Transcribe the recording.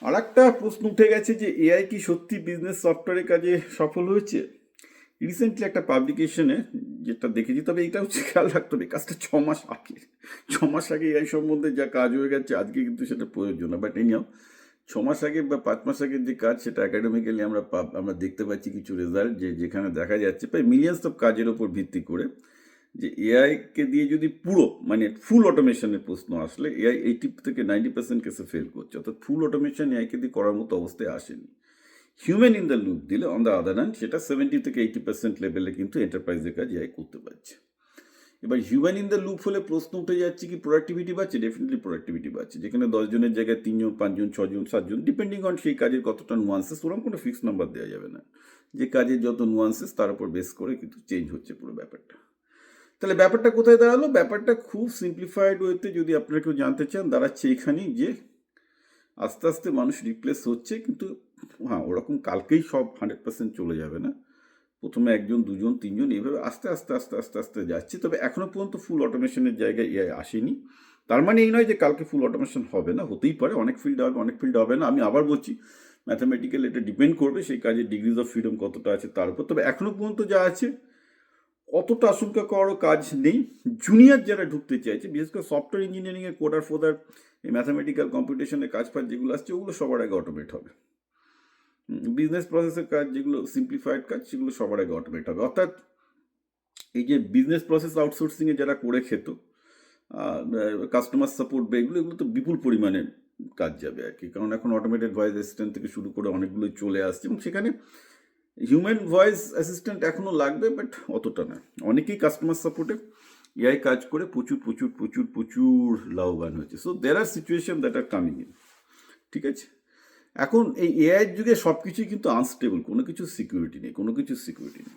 আর একটা প্রশ্ন উঠে গেছে যে এআই কি সত্যি বিজনেস সফটওয়্যারের কাজে সফল হয়েছে। রিসেন্টলি একটা পাবলিকেশনে যেটা দেখেছি, তবে এটা হচ্ছে খেয়াল রাখতে হবে কাজটা 6 মাস আগে। 6 মাস আগে এআই সম্বন্ধে যা কাজ হয়ে গেছে আজকে কিন্তু সেটা প্রয়োজন না, বাট এনিহাও 6 মাস আগে বা 5 মাস আগের যে কাজ সেটা একাডেমিক্যালি আমরা দেখতে পাচ্ছি কিছু রেজাল্ট, যেখানে দেখা যাচ্ছে প্রায় মিলিয়ন্স অফ কাজের ওপর ভিত্তি করে যে এআইকে দিয়ে যদি পুরো মানে ফুল অটোমেশনের প্রশ্ন আসলে এআই 80 থেকে 90% কেসে ফেল করছে, অর্থাৎ ফুল অটোমেশন এআইকে দিয়ে করার মতো অবস্থায় আসেনি। হিউম্যান ইন দ্য লুপ দিলে অন দ্য আদার হ্যান্ড সেটা 70 থেকে 80% লেভেলে কিন্তু এন্টারপ্রাইজের কাজ এআই করতে পারছে। এবার হিউম্যান ইন দ্য লুপ হলে প্রশ্ন উঠে যাচ্ছে কি প্রোডাক্টিভিটি বাড়ছে? ডেফিনেটলি প্রোডাক্টিভিটি বাড়ছে, যেখানে 10 জনের জায়গায় 3 জন 5 জন 6 জন 7 জন ডিপেন্ডিং অন সেই কাজের কতটা নুয়ান্সেস, ওরকম কোনো ফিক্স নাম্বার দেওয়া যাবে না। যে কাজের যত নুয়ান্সেস তার উপর বেস করে কিন্তু চেঞ্জ হচ্ছে পুরো ব্যাপারটা। তাহলে ব্যাপারটা কোথায় দাঁড়ালো? ব্যাপারটা খুব সিম্পলিফাইড ওয়েতে যদি আপনারা কেউ জানতে চান দাঁড়াচ্ছে এখানেই যে আস্তে আস্তে মানুষ রিপ্লেস হচ্ছে, কিন্তু হ্যাঁ ওরকম কালকেই সব 100% চলে যাবে না। প্রথমে 1 জন 2 জন 3 জন এইভাবে আস্তে আস্তে আস্তে আস্তে আস্তে যাচ্ছে, তবে এখনো পর্যন্ত ফুল অটোমেশনের জায়গায় এআই আসেনি। তার মানে এই নয় যে কালকে ফুল অটোমেশন হবে না, হতেই পারে, অনেক ফিল্ড হবে অনেক ফিল্ড হবে না। আমি আবার বলছি ম্যাথামেটিক্যাল এটা ডিপেন্ড করবে সেই কাজের ডিগ্রিজ অফ ফ্রিডম কতটা আছে তার উপর, তবে এখনো পর্যন্ত যা আছে অতটা আশঙ্কা করারও কাজ নেই। জুনিয়র যারা ঢুকতে চাইছে, বিশেষ করে সফটওয়্যার ইঞ্জিনিয়ারিংয়ে কোডার ফোদার এই ম্যাথামেটিক্যাল কম্পিউটেশনের কাজ ফাজ যেগুলো আসছে ওগুলো সবার আগে অটোমেট হবে। বিজনেস প্রসেসের কাজ যেগুলো সিম্পলিফাইড কাজ সেগুলো সবার আগে অটোমেট হবে। অর্থাৎ এই যে বিজনেস প্রসেস আউটসোর্সিংয়ে যারা করে খেত, কাস্টমার সাপোর্ট বা এগুলো এগুলো তো বিপুল পরিমাণে কাজ যাবে আর কি, কারণ এখন অটোমেটেড ভয়েস অ্যাসিস্ট্যান্ট থেকে শুরু করে অনেকগুলোই চলে আসছে এবং সেখানে হিউম্যান ভয়েস অ্যাসিস্ট্যান্ট এখনও লাগবে, বাট অতটা না। অনেকেই কাস্টমার সাপোর্টে এআই কাজ করে প্রচুর প্রচুর প্রচুর প্রচুর লাভবান হয়েছে। So there are situation that are coming in. ঠিক আছে, এখন এই এআইয়ের যুগে সব কিছুই কিন্তু আনস্টেবল, কোনো কিছু সিকিউরিটি নেই, কোনো কিছু সিকিউরিটি নেই।